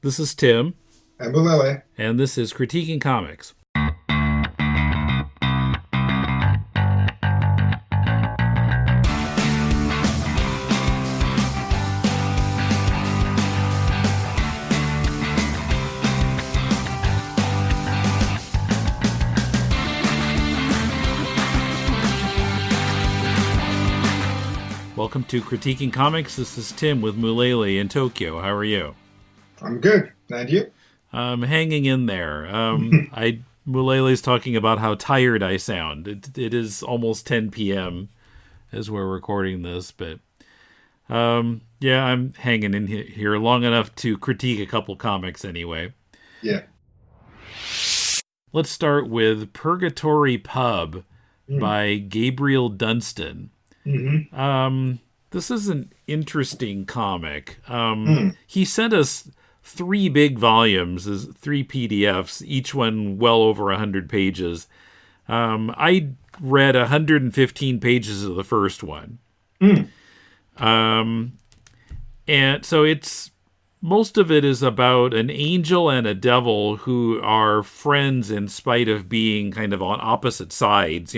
This is Tim. And Mulele. And this is Critiquing Comics. Welcome to Critiquing Comics. This is Tim with Mulele in Tokyo. How are you? I'm good. And you? I'm hanging in there. Mulele's talking about how tired I sound. It is almost 10 p.m. as we're recording this, but yeah, I'm hanging in here long enough to critique a couple comics anyway. Yeah. Let's start with Purgatory Pub by Gabriel Dunston. Mm-hmm. This is an interesting comic. He sent us 3 big volumes, 3 PDFs, each one well over 100 pages. I read 115 pages of the first one. And so most of it is about an angel and a devil who are friends in spite of being kind of on opposite sides,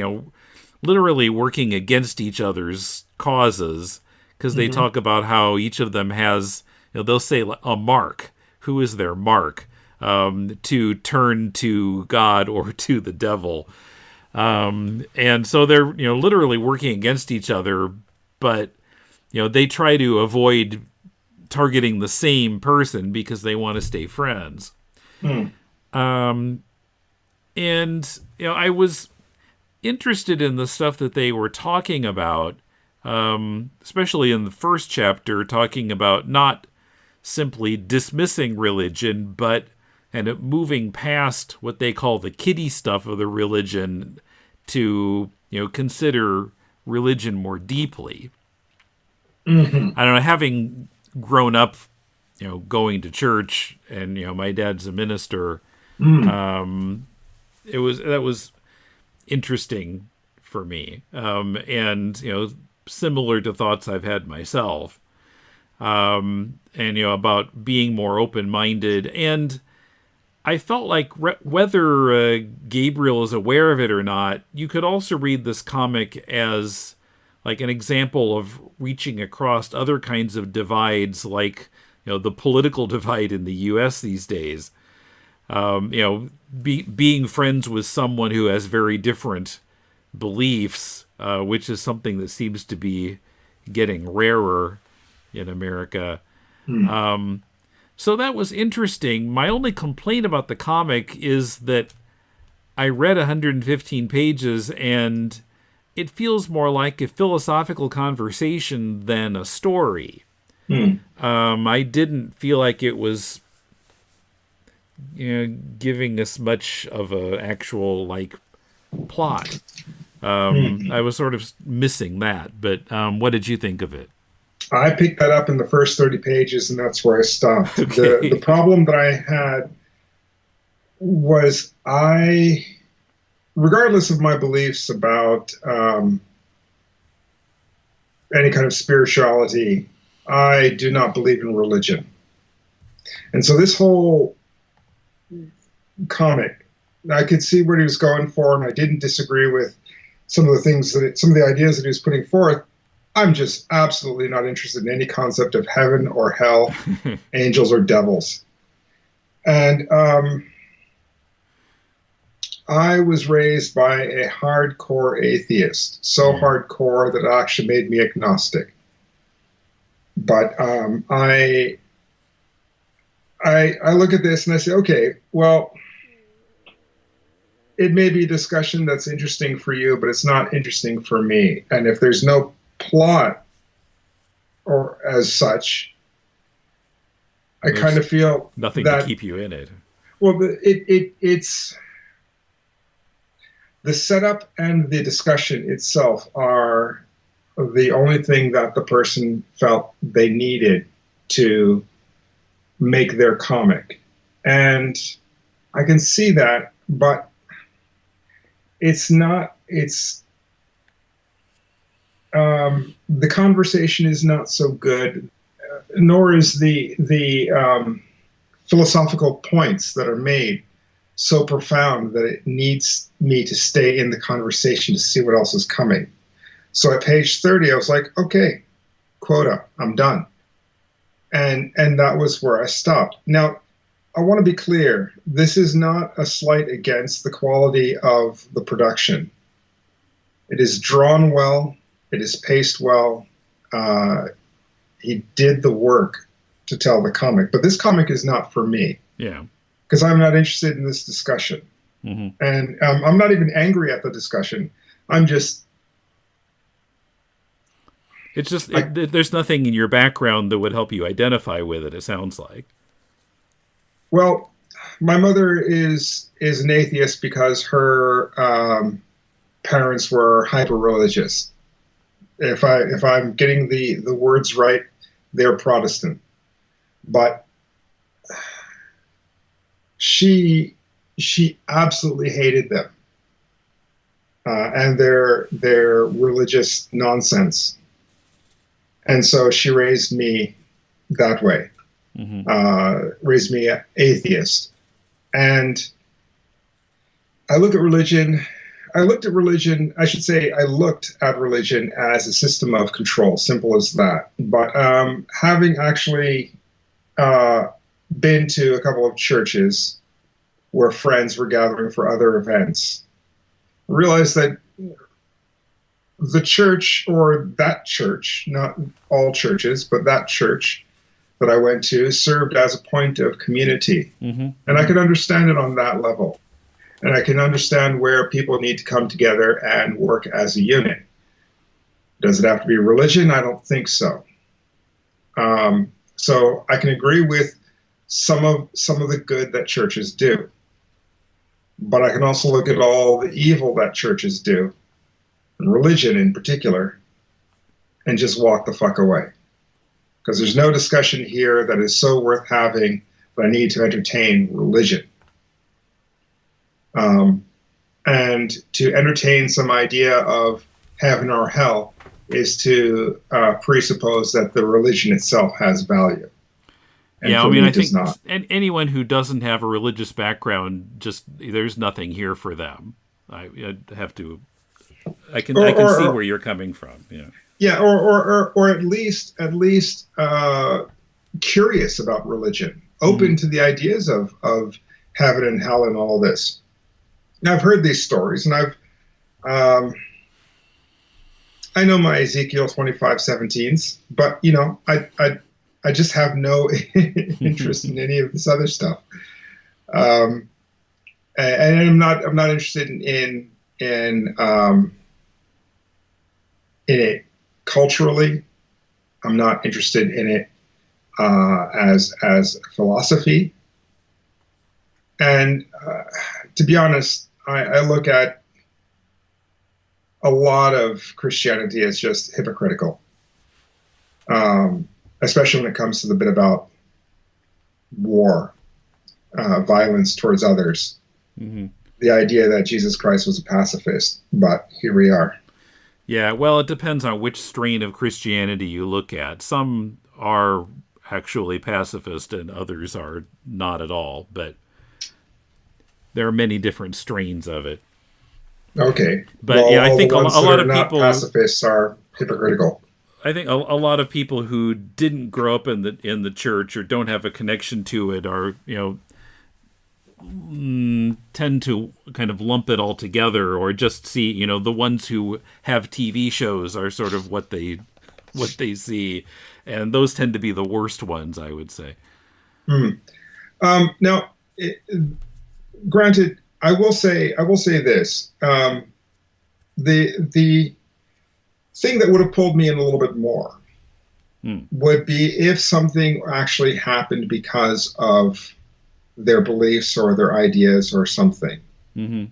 literally working against each other's causes, because they talk about how each of them has, they'll say a mark. Who is their mark to turn to God or to the devil? And so they're, literally working against each other, but, they try to avoid targeting the same person because they want to stay friends. And, I was interested in the stuff that they were talking about, especially in the first chapter, talking about not simply dismissing religion, but moving past what they call the kiddie stuff of the religion to, consider religion more deeply. I don't know, having grown up, going to church and, my dad's a minister, that was interesting for me. And, similar to thoughts I've had myself. And, about being more open-minded. And I felt like whether Gabriel is aware of it or not, you could also read this comic as like an example of reaching across other kinds of divides, like, the political divide in the U.S. these days. Being friends with someone who has very different beliefs, which is something that seems to be getting rarer in America. So that was interesting. My only complaint about the comic is that I read 115 pages and it feels more like a philosophical conversation than a story. I didn't feel like it was giving us much of an actual plot. I was sort of missing that, but what did you think of it? I picked that up in the first 30 pages, and that's where I stopped. Okay. The problem that I had was regardless of my beliefs about any kind of spirituality, I do not believe in religion. And so this whole comic, I could see what he was going for, and I didn't disagree with some of the ideas that he was putting forth. I'm just absolutely not interested in any concept of heaven or hell, angels or devils. And I was raised by a hardcore atheist, so hardcore that it actually made me agnostic. But I look at this and I say, okay, well, it may be a discussion that's interesting for you, but it's not interesting for me. And if there's no plot or as such, I kind of feel nothing that, to keep you in it. Well, it's the setup and the discussion itself are the only thing that the person felt they needed to make their comic. And I can see that, but the conversation is not so good, nor is the philosophical points that are made so profound that it needs me to stay in the conversation to see what else is coming. So at page 30, I was like, okay, quota, I'm done. And that was where I stopped. Now, I want to be clear. This is not a slight against the quality of the production. It is drawn well. It is paced well. He did the work to tell the comic. But this comic is not for me. Yeah. Because I'm not interested in this discussion. Mm-hmm. And I'm not even angry at the discussion. I'm just... It's just, there's nothing in your background that would help you identify with it, it sounds like. Well, my mother is an atheist because her parents were hyper-religious. If I'm getting the words right, they're Protestant. But she absolutely hated them and their religious nonsense. And so she raised me that way, raised me atheist. And I looked at religion as a system of control, simple as that. But having actually been to a couple of churches where friends were gathering for other events, I realized that the church, or that church, not all churches, but that church that I went to served as a point of community. Mm-hmm. And I could understand it on that level. And I can understand where people need to come together and work as a unit. Does it have to be religion? I don't think so. So I can agree with some of the good that churches do. But I can also look at all the evil that churches do, and religion in particular, and just walk the fuck away. Because there's no discussion here that is so worth having that I need to entertain religion. And to entertain some idea of heaven or hell is to presuppose that the religion itself has value. And yeah, I mean, I think anyone who doesn't have a religious background, just there's nothing here for them. I have to. I can see where you're coming from. Yeah. Yeah, or at least curious about religion, open to the ideas of heaven and hell and all this. Now, I've heard these stories, and I know my Ezekiel 25:17s, but I just have no interest in any of this other stuff, and I'm not interested in it culturally. I'm not interested in it as philosophy. And to be honest, I look at a lot of Christianity as just hypocritical, especially when it comes to the bit about war, violence towards others. Mm-hmm. The idea that Jesus Christ was a pacifist, but here we are. Yeah, well, it depends on which strain of Christianity you look at. Some are actually pacifist and others are not at all, but there are many different strains of it. Okay. But well, yeah, I think a lot of people... pacifists are hypocritical. I think a lot of people who didn't grow up in the church or don't have a connection to it are, tend to kind of lump it all together, or just see, the ones who have TV shows are sort of what they see, and those tend to be the worst ones, I would say. Now, granted, I will say this: the thing that would have pulled me in a little bit more would be if something actually happened because of their beliefs or their ideas or something. Mm-hmm.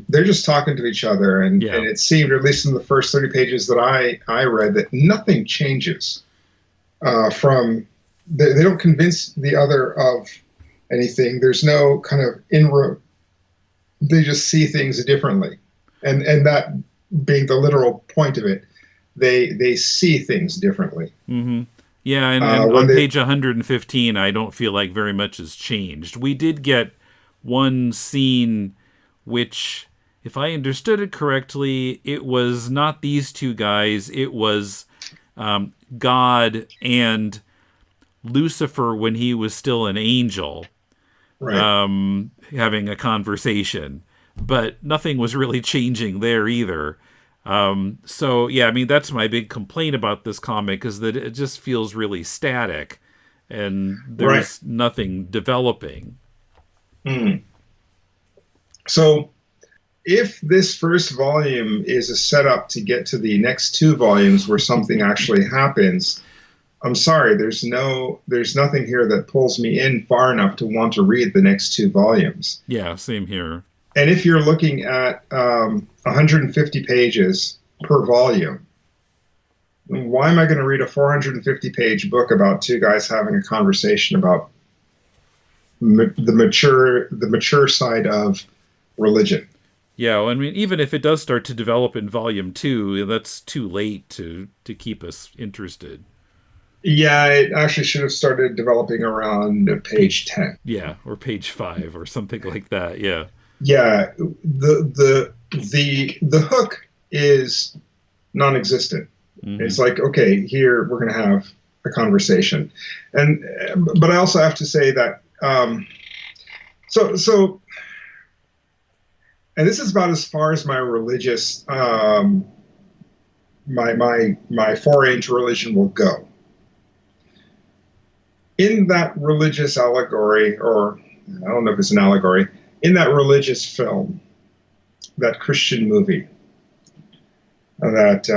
They're just talking to each other, and it seemed, at least in the first 30 pages that I read, that nothing changes from. They don't convince the other of anything. There's no kind of inroad. They just see things differently, and that being the literal point of it, they see things differently. Mm-hmm. Yeah, and When on they page 115, I don't feel like very much has changed. We did get one scene which, if I understood it correctly, it was not these two guys, it was God and Lucifer when he was still an angel right, having a conversation. But nothing was really changing there either. So, yeah, I mean, that's my big complaint about this comic is that it just feels really static and right. there's nothing developing. Mm. So if this first volume is a setup to get to the next two volumes where something actually happens, I'm sorry, there's nothing here that pulls me in far enough to want to read the next two volumes. Yeah, same here. And if you're looking at 150 pages per volume, why am I going to read a 450 page book about two guys having a conversation about the mature side of religion? Yeah, well, I mean, even if it does start to develop in volume two, that's too late to keep us interested. Yeah, it actually should have started developing around page Page, 10. yeah, or page five or something like that. Yeah. Yeah, the hook is non-existent. Hmm. It's like, okay, here we're going to have a conversation, and but I also have to say that so and this is about as far as my religious my foray into religion will go. In that religious allegory, or I don't know if it's an allegory, in that religious film, that Christian movie that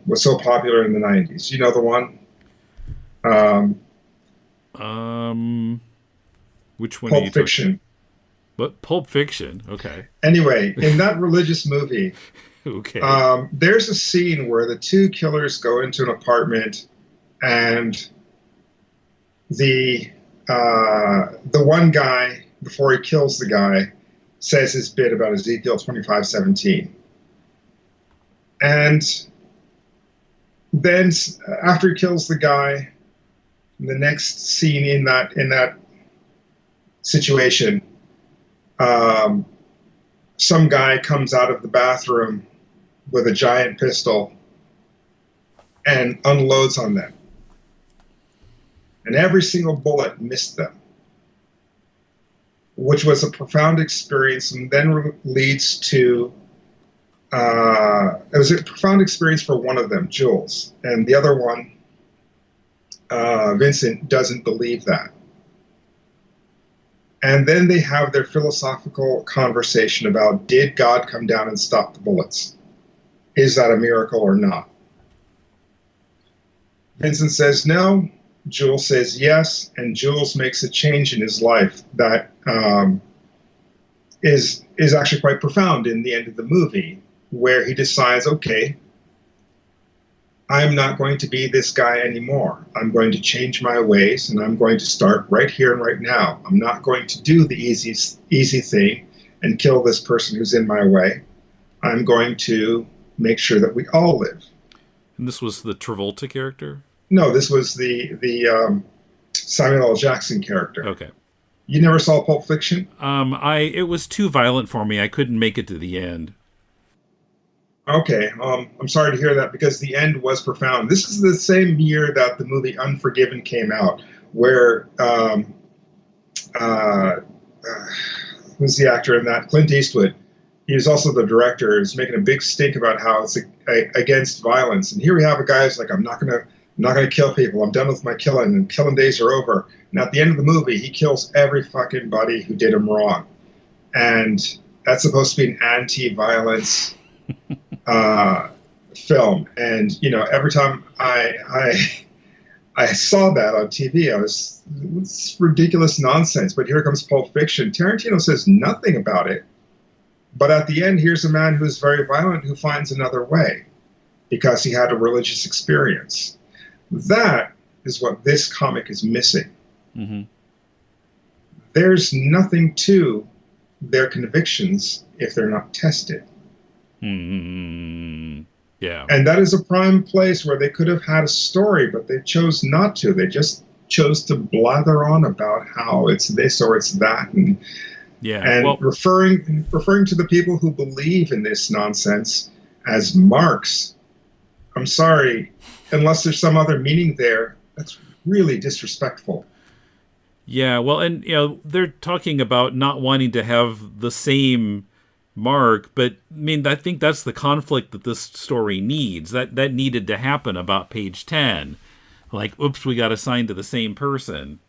was so popular in the 90s. You know the one? Um, Um, which one are you Pulp talking? Fiction. But Pulp Fiction. Okay. Anyway, in that religious movie, Okay. there's a scene where the two killers go into an apartment and the one guy, before he kills the guy, says his bit about Ezekiel 25:17. And then after he kills the guy, the next scene in that situation, um, some guy comes out of the bathroom with a giant pistol and unloads on them. And every single bullet missed them, which was a profound experience, and then leads to it was a profound experience for one of them, Jules, and the other one, Vincent, doesn't believe that. And then they have their philosophical conversation about, did God come down and stop the bullets? Is that a miracle or not? Vincent says no. Jules says yes, and Jules makes a change in his life that is actually quite profound in the end of the movie, where he decides, okay, I'm not going to be this guy anymore. I'm going to change my ways, and I'm going to start right here and right now. I'm not going to do the easy thing and kill this person who's in my way. I'm going to make sure that we all live. And this was the Travolta character? No, this was the Samuel L. Jackson character. Okay. You never saw Pulp Fiction? It was too violent for me. I couldn't make it to the end. Okay, I'm sorry to hear that because the end was profound. This is the same year that the movie Unforgiven came out, where who's the actor in that? Clint Eastwood. He was also the director. He's making a big stink about how it's against violence, and here we have a guy who's like, I'm not gonna kill people. I'm done with my killing, and killing days are over. And at the end of the movie, he kills every fucking buddy who did him wrong, and that's supposed to be an anti-violence film. And you know, every time I saw that on TV, I was, it's ridiculous nonsense. But here comes Pulp Fiction. Tarantino says nothing about it, but at the end, here's a man who's very violent who finds another way because he had a religious experience. That is what this comic is missing. Mm-hmm. There's nothing to their convictions if they're not tested. Mm-hmm. Yeah. And that is a prime place where they could have had a story, but they chose not to. They just chose to blather on about how it's this or it's that, Yeah. and Well, referring to the people who believe in this nonsense as marks. I'm sorry, unless there's some other meaning there, that's really disrespectful. yeah. Well, and they're talking about not wanting to have the same mark, but I mean, I think that's the conflict that this story needs. That needed to happen about page 10. Like, oops, we got assigned to the same person.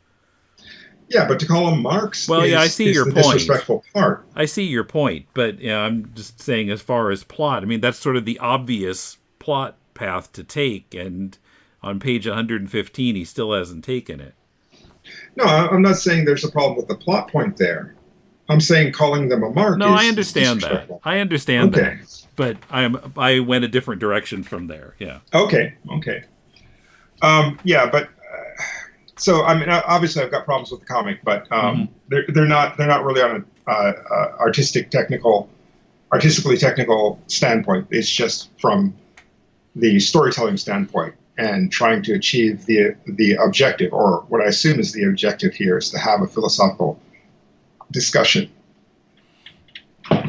Yeah, but to call them marks Well, yeah, I see is your the point. disrespectful part. I see your point, but I'm just saying, as far as plot, I mean, that's sort of the obvious plot path to take, and on page 115, he still hasn't taken it. No, I'm not saying there's a problem with the plot point there. I'm saying calling them a mark No, I is understand that. disrespectful. I understand that, Okay. but I went a different direction from there. Yeah. Okay. Okay. Yeah, but so I mean, obviously, I've got problems with the comic, but Hmm. they're not really on an artistically technical standpoint. It's just from the storytelling standpoint and trying to achieve the objective, or what I assume is the objective here, is to have a philosophical discussion.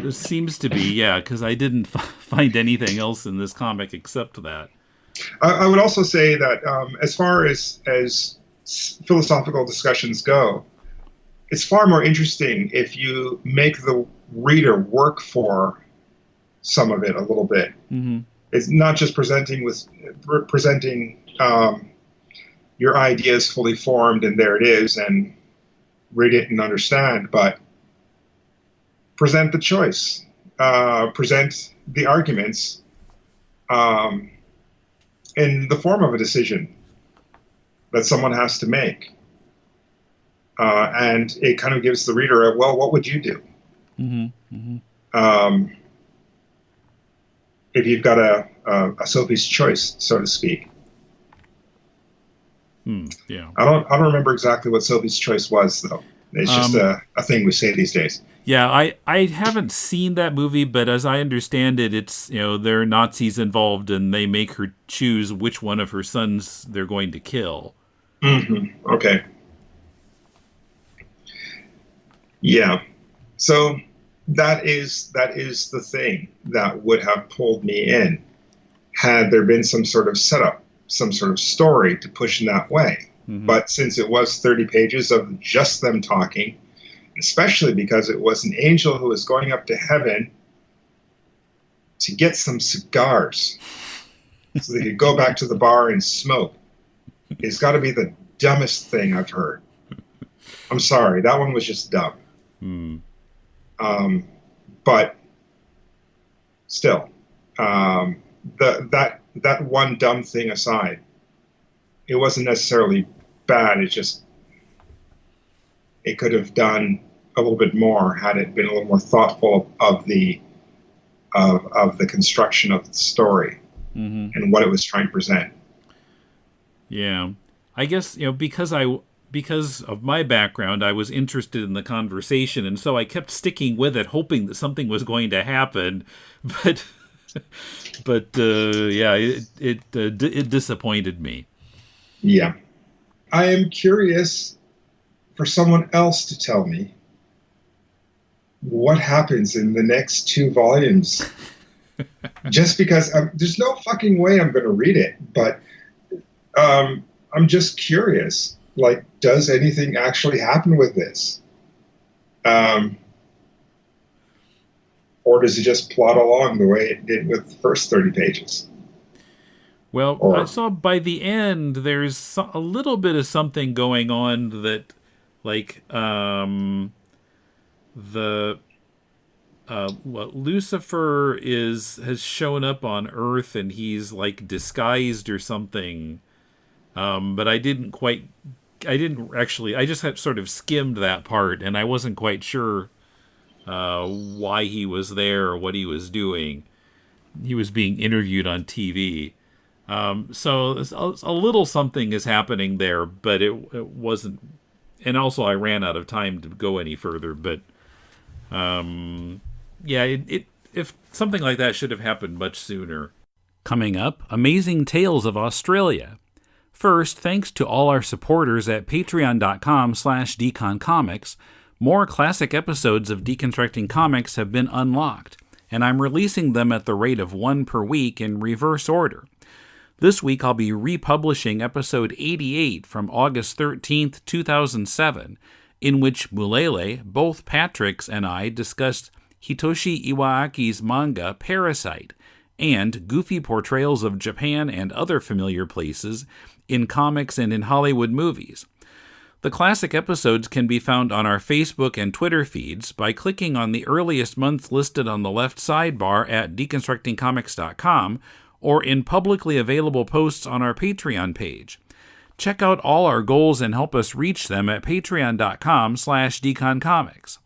There seems to be, yeah, because I didn't find anything else in this comic except that. I would also say that as far as philosophical discussions go, it's far more interesting if you make the reader work for some of it a little bit. Hmm. It's not just presenting your ideas fully formed and there it is, and read it and understand, but present the choice, present the arguments um, in the form of a decision that someone has to make. And it kind of gives the reader a, well, what would you do? Hmm. Hmm. Um, if you've got a Sophie's choice, so to speak. Yeah. I don't remember exactly what Sophie's choice was, though. It's just Um, a thing we say these days. yeah, I haven't seen that movie, but as I understand it, it's, there are Nazis involved and they make her choose which one of her sons they're going to kill. Okay. Yeah. So that is the thing that would have pulled me in had there been some sort of setup, some sort of story to push in that way. Hmm. But since it was 30 pages of just them talking, especially because it was an angel who was going up to heaven to get some cigars so they could go back to the bar and smoke, it's got to be the dumbest thing I've heard. I'm sorry, that one was just dumb. Hmm. Um, but still, that one dumb thing aside, it wasn't necessarily bad. It could have done a little bit more had it been a little more thoughtful of the construction of the story Hmm. and what it was trying to present. Yeah. I guess, because of my background, I was interested in the conversation, and so I kept sticking with it, hoping that something was going to happen. But, yeah, it disappointed me. Yeah, I am curious for someone else to tell me what happens in the next two volumes. Just because there's no fucking way I'm going to read it, but I'm just curious. Like, does anything actually happen with this? Or does it just plod along the way it did with the first 30 pages? Well, I Or, saw by the end there's a little bit of something going on that, like, the what Lucifer has shown up on Earth and he's like disguised or something. But I didn't actually. I just had sort of skimmed that part, and I wasn't quite sure why he was there or what he was doing. He was being interviewed on TV. So a little something is happening there, but it wasn't. And also, I ran out of time to go any further. But yeah, if something like that should have happened much sooner. Coming up, Amazing Tales of Australia. First, thanks to all our supporters at patreon.com/deconcomics, more classic episodes of Deconstructing Comics have been unlocked, and I'm releasing them at the rate of one per week in reverse order. This week I'll be republishing episode 88 from August 13th, 2007, in which Mulele, both Patrick's, and I discussed Hitoshi Iwaaki's manga Parasite, and goofy portrayals of Japan and other familiar places in comics and in Hollywood movies. The classic episodes can be found on our Facebook and Twitter feeds by clicking on the earliest months listed on the left sidebar at deconstructingcomics.com or in publicly available posts on our Patreon page. Check out all our goals and help us reach them at patreon.com/deconcomics.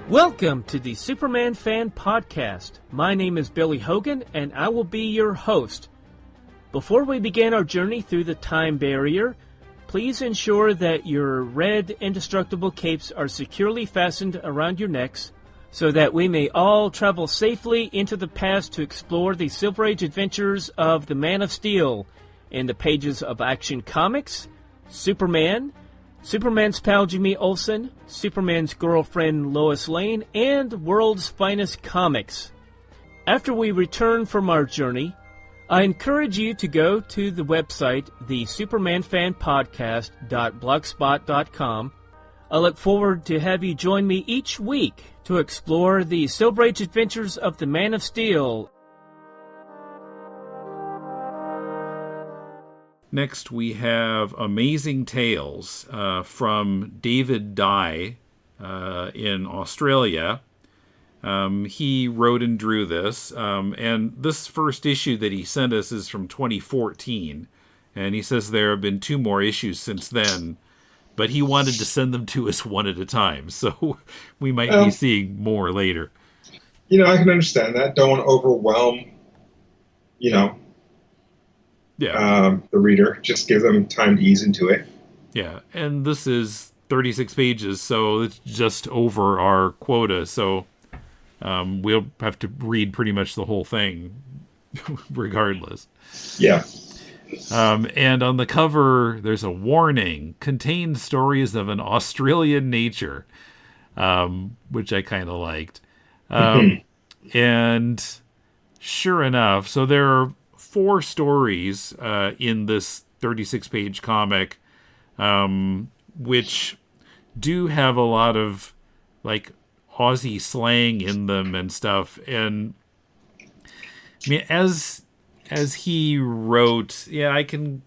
Welcome to the Superman Fan Podcast. My name is Billy Hogan, and I will be your host. Before we begin our journey through the time barrier, please ensure that your red indestructible capes are securely fastened around your necks so that we may all travel safely into the past to explore the Silver Age adventures of the Man of Steel in the pages of Action Comics, Superman, Superman's pal Jimmy Olsen, Superman's girlfriend Lois Lane, and World's Finest Comics. After we return from our journey, I encourage you to go to the website, thesupermanfanpodcast.blogspot.com. I look forward to have you join me each week to explore the Silver Age adventures of the Man of Steel. Next, we have Amazing Tales from David Dye in Australia. He wrote and drew this, and this first issue that he sent us is from 2014, and he says there have been 2 more issues since then, but he wanted to send them to us one at a time, so we might be seeing more later. I can understand that. Don't want to overwhelm, the reader. Just give them time to ease into it. Yeah, and this is 36 pages, so it's just over our quota, so we'll have to read pretty much the whole thing regardless. Yeah. And on the cover, there's a warning: contains stories of an Australian nature, which I kind of liked. And sure enough, so there are 4 stories in this 36-page comic, which do have a lot of, like, Aussie slang in them and stuff. And I mean, as he wrote, I can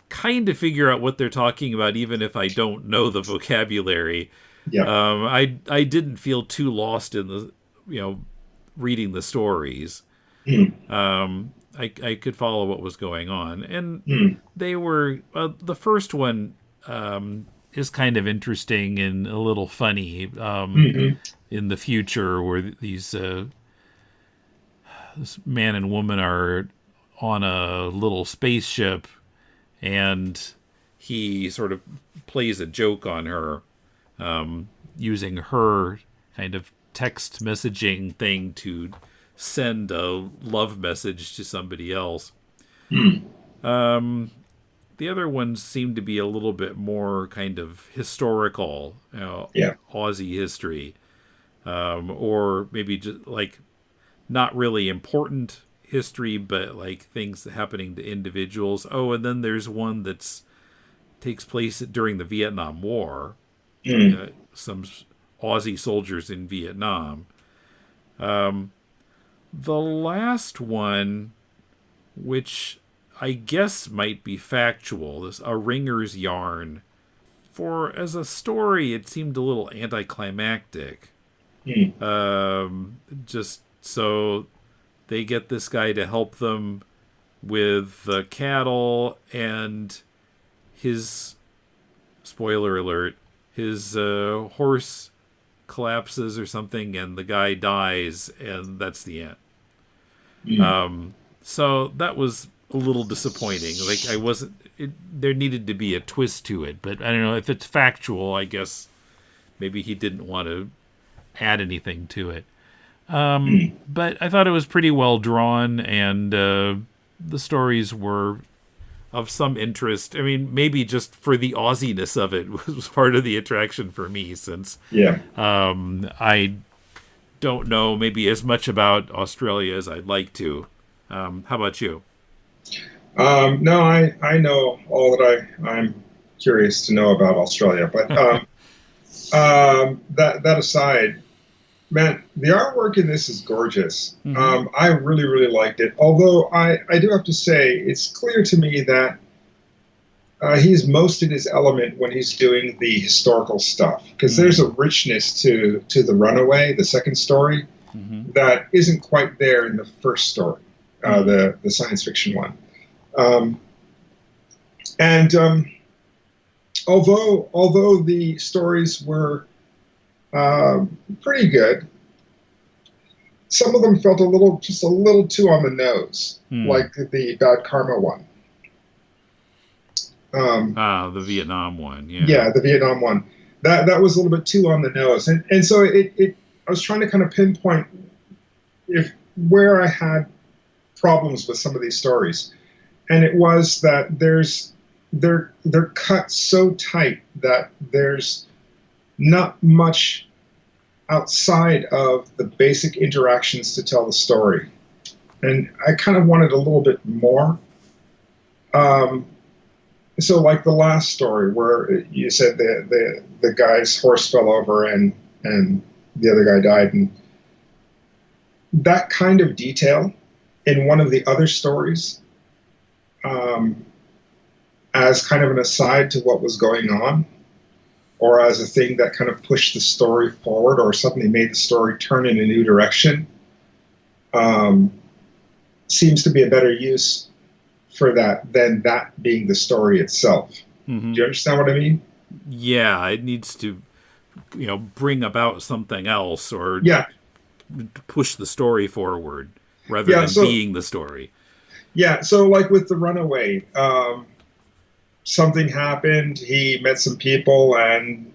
kind of figure out what they're talking about, even if I don't know the vocabulary. Yeah. I didn't feel too lost in the, reading the stories. I could follow what was going on, and they were the first one is kind of interesting and a little funny in the future, where these this man and woman are on a little spaceship, and he sort of plays a joke on her, using her kind of text messaging thing to send a love message to somebody else. The other ones seem to be a little bit more kind of historical, Aussie history, or maybe just like not really important history, but like things happening to individuals. Oh, and then there's one that's takes place during the Vietnam War. Some Aussie soldiers in Vietnam. The last one, which I guess might be factual, this A Ringer's Yarn. As a story, it seemed a little anticlimactic. Just so they get this guy to help them with the cattle, and his, spoiler alert, his horse collapses or something, and the guy dies, and that's the end. So that was a little disappointing. Like, there needed to be a twist to it, but I don't know if it's factual. I guess maybe he didn't want to add anything to it. But I thought it was pretty well drawn, and the stories were of some interest. I mean, maybe just for the Aussie-ness of it was part of the attraction for me, since I don't know maybe as much about Australia as I'd like to. How about you? No, I know all that I'm curious to know about Australia, but that aside, man, the artwork in this is gorgeous. I really, really liked it. Although I do have to say, it's clear to me that he's most in his element when he's doing the historical stuff, because there's a richness to the Runaway, the second story, that isn't quite there in the first story, the science fiction one. Although the stories were pretty good, some of them felt just a little too on the nose, like the Bad Karma one. The Vietnam one, yeah. Yeah, the Vietnam one. That was a little bit too on the nose, and so I was trying to kind of pinpoint where I had problems with some of these stories, and it was that they're cut so tight that there's not much outside of the basic interactions to tell the story, and I kind of wanted a little bit more. So, like the last story where you said the guy's horse fell over and the other guy died, and that kind of detail in one of the other stories, as kind of an aside to what was going on, or as a thing that kind of pushed the story forward, or suddenly made the story turn in a new direction, seems to be a better use for that than that being the story itself. Do you understand what I mean? Yeah, it needs to, bring about something else, or push the story forward rather than being the story. Yeah, so like with the Runaway, something happened, he met some people, and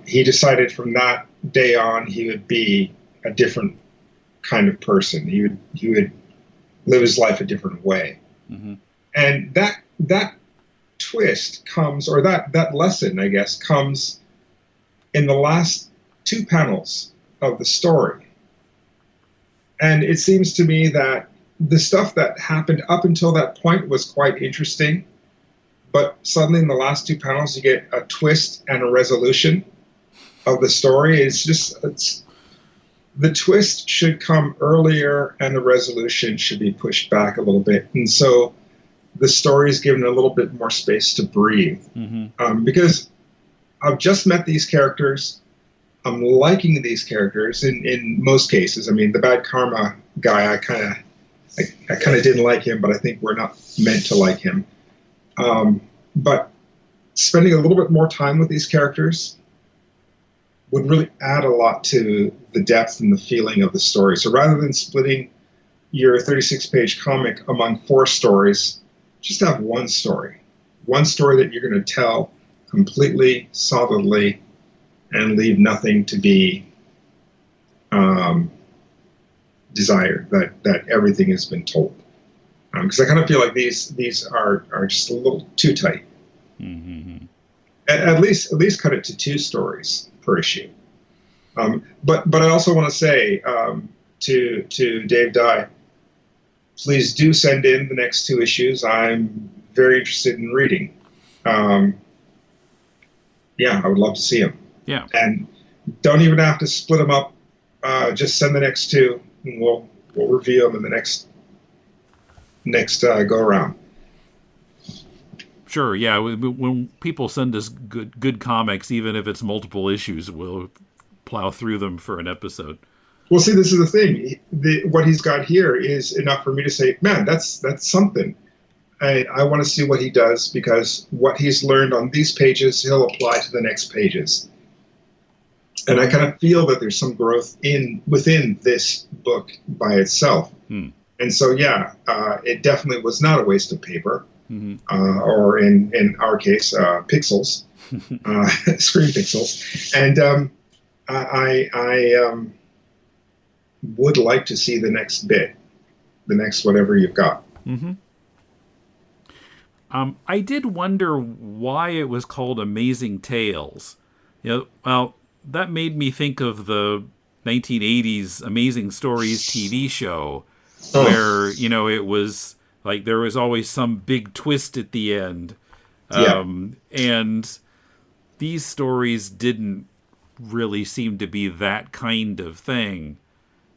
he decided from that day on he would be a different kind of person. He would live his life a different way. And that twist comes, or that lesson, I guess, comes in the last two panels of the story. And it seems to me that the stuff that happened up until that point was quite interesting, but suddenly in the last two panels you get a twist and a resolution of the story. The twist should come earlier and the resolution should be pushed back a little bit. And so the story is given a little bit more space to breathe. Because I've just met these characters. I'm liking these characters in most cases. I mean, the Bad Karma guy, I kind of didn't like him, but I think we're not meant to like him. But spending a little bit more time with these characters would really add a lot to the depth and the feeling of the story. So rather than splitting your 36-page comic among 4 stories, just have one story that you're going to tell completely, solidly, and leave nothing to be desired, that everything has been told. Because I kind of feel like these are just a little too tight. At least cut it to 2 stories per issue. But I also want to say to Dave Dye, please do send in the next 2 issues. I'm very interested in reading. I would love to see them. Yeah. And don't even have to split them up. Just send the next 2, and we'll review them in the next go around. Sure, yeah. When people send us good comics, even if it's multiple issues, we'll plow through them for an episode. Well, see, this is the thing. What he's got here is enough for me to say, man, that's something. I want to see what he does, because what he's learned on these pages, he'll apply to the next pages. And I kind of feel that there's some growth within this book by itself. And so, it definitely was not a waste of paper, or in our case, pixels. screen pixels, and I would like to see the next bit, the next whatever you've got. Mm-hmm. I did wonder why it was called Amazing Tales. Well, that made me think of the 1980s Amazing Stories TV show, where, it was like there was always some big twist at the end. And these stories didn't really seem to be that kind of thing.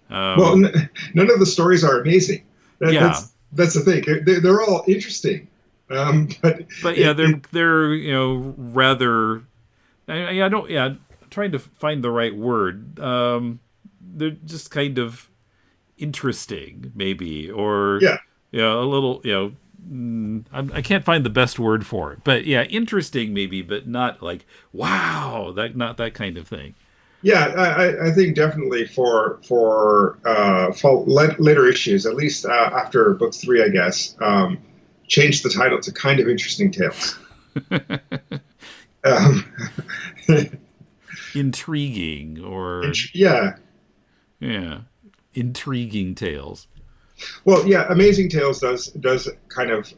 Well, none of the stories are amazing. That's the thing. They're all interesting. But yeah, they're rather. I don't. Yeah, I'm trying to find the right word. They're just kind of interesting, maybe, or a little. I can't find the best word for it, but yeah, interesting maybe, but not like wow, not that kind of thing. Yeah, I think definitely for later issues, at least after book 3, I guess. Change the title to Kind of Interesting Tales. Intriguing or... Yeah, intriguing tales. Well, yeah, Amazing Tales does kind of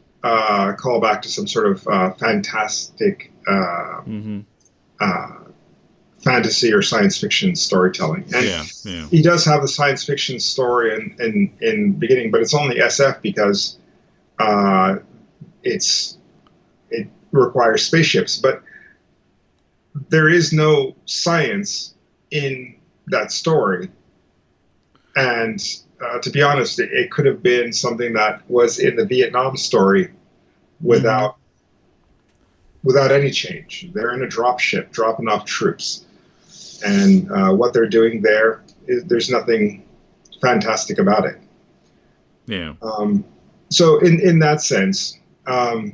call back to some sort of fantastic fantasy or science fiction storytelling. And he does have a science fiction story in beginning, but it's only SF because... it requires spaceships, but there is no science in that story. And to be honest, it could have been something that was in the Vietnam story without any change. They're in a dropship, dropping off troops, and what they're doing there's nothing fantastic about it. Yeah. So in that sense, not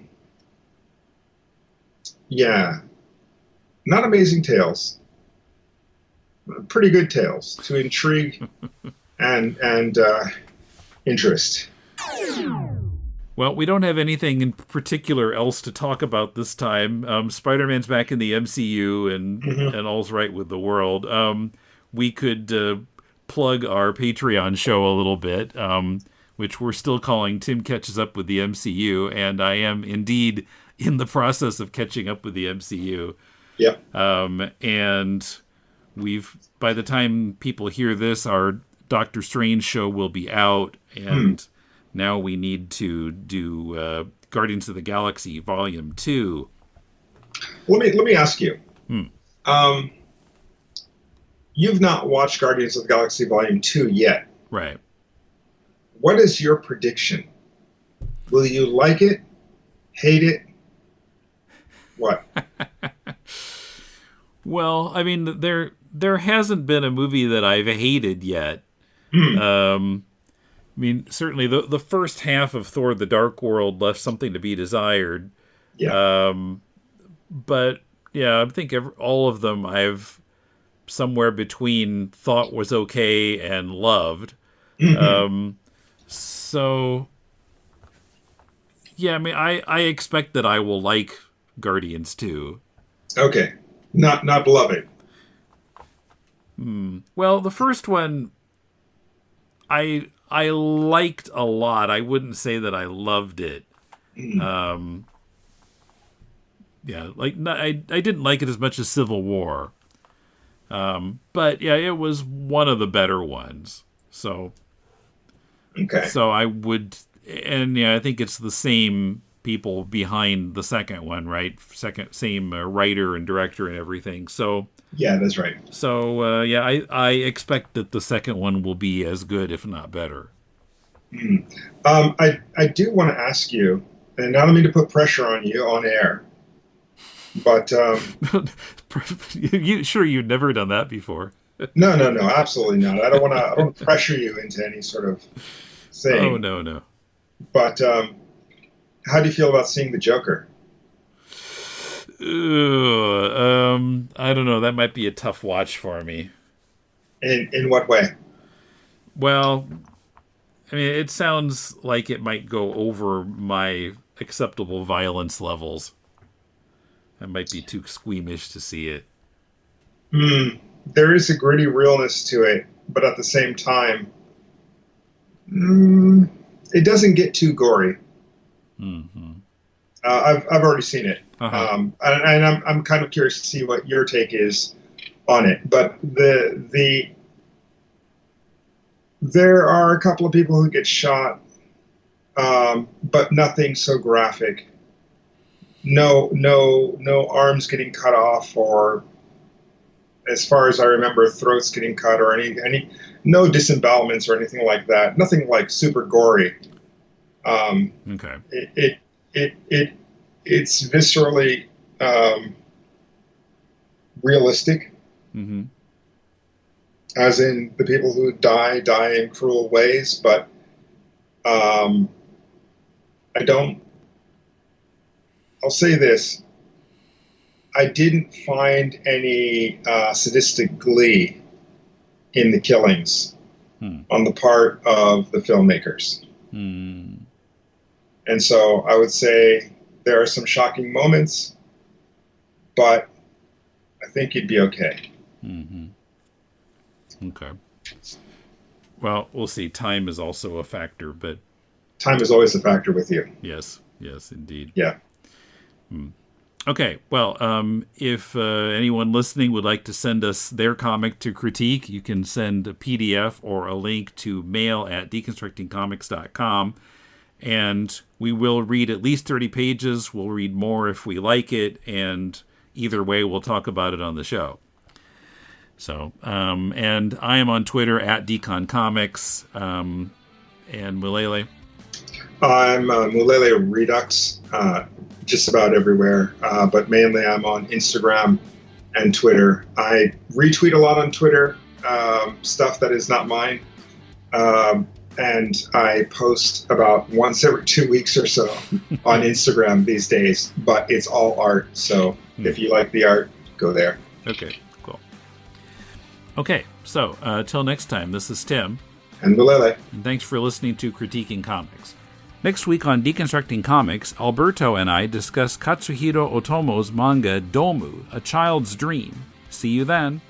amazing tales, pretty good tales to intrigue and interest. Well, we don't have anything in particular else to talk about this time. Spider-Man's back in the MCU and all's right with the world. We could plug our Patreon show a little bit, which we're still calling Tim Catches Up with the MCU, and I am indeed in the process of catching up with the MCU. Yep. And by the time people hear this, our Doctor Strange show will be out, and now we need to do Guardians of the Galaxy Volume 2. Let me ask you. You've not watched Guardians of the Galaxy Volume 2 yet. Right. What is your prediction? Will you like it? Hate it? What? Well, I mean, there hasn't been a movie that I've hated yet. I mean, certainly the first half of Thor: The Dark World left something to be desired. Yeah. But yeah, I think all of them I've somewhere between thought was okay and loved. So yeah, I mean, I expect that I will like Guardians 2. Okay. Not beloved. Well, the first one I liked a lot. I wouldn't say that I loved it. Yeah, like I didn't like it as much as Civil War. But yeah, it was one of the better ones. So okay. So I would, and yeah, I think it's the same people behind the second one, right? Same writer and director and everything. So yeah, that's right. So yeah, I expect that the second one will be as good, if not better. I do want to ask you, and I don't mean to put pressure on you on air, but you've never done that before. No, absolutely not. I don't pressure you into any sort of thing. Oh no. But how do you feel about seeing the Joker? I don't know. That might be a tough watch for me. In what way? Well, I mean, it sounds like it might go over my acceptable violence levels. I might be too squeamish to see it. There is a gritty realness to it, but at the same time, it doesn't get too gory. Mm-hmm. I've already seen it, Uh-huh. and I'm kind of curious to see what your take is on it. But there are a couple of people who get shot, but nothing so graphic. No arms getting cut off, or as far as I remember, throats getting cut, or any no disembowelments or anything like that. Nothing like super gory. Okay. It's viscerally realistic, Mm-hmm. as in the people who die in cruel ways. But I don't. I'll say this. I didn't find any sadistic glee in the killings on the part of the filmmakers. And so I would say there are some shocking moments, but I think you'd be okay. Okay. Well, we'll see. Time is also a factor, but Time is always a factor with you. yes, indeed. Yeah. Okay, well, if anyone listening would like to send us their comic to critique, you can send a PDF or a link to mail@deconstructingcomics.com, and we will read at least 30 pages. We'll read more if we like it, and either way, we'll talk about it on the show. So, and I am on Twitter @DeconComics, and Mulele. I'm Mulele Redux, just about everywhere, but mainly I'm on Instagram and Twitter. I retweet a lot on Twitter, stuff that is not mine, and I post about once every 2 weeks or so on Instagram these days, but it's all art, so if you like the art, go there. Okay, cool. Okay, so till next time, this is Tim. And Mulele. And thanks for listening to Critiquing Comics. Next week on Deconstructing Comics, Alberto and I discuss Katsuhiro Otomo's manga Domu, A Child's Dream. See you then.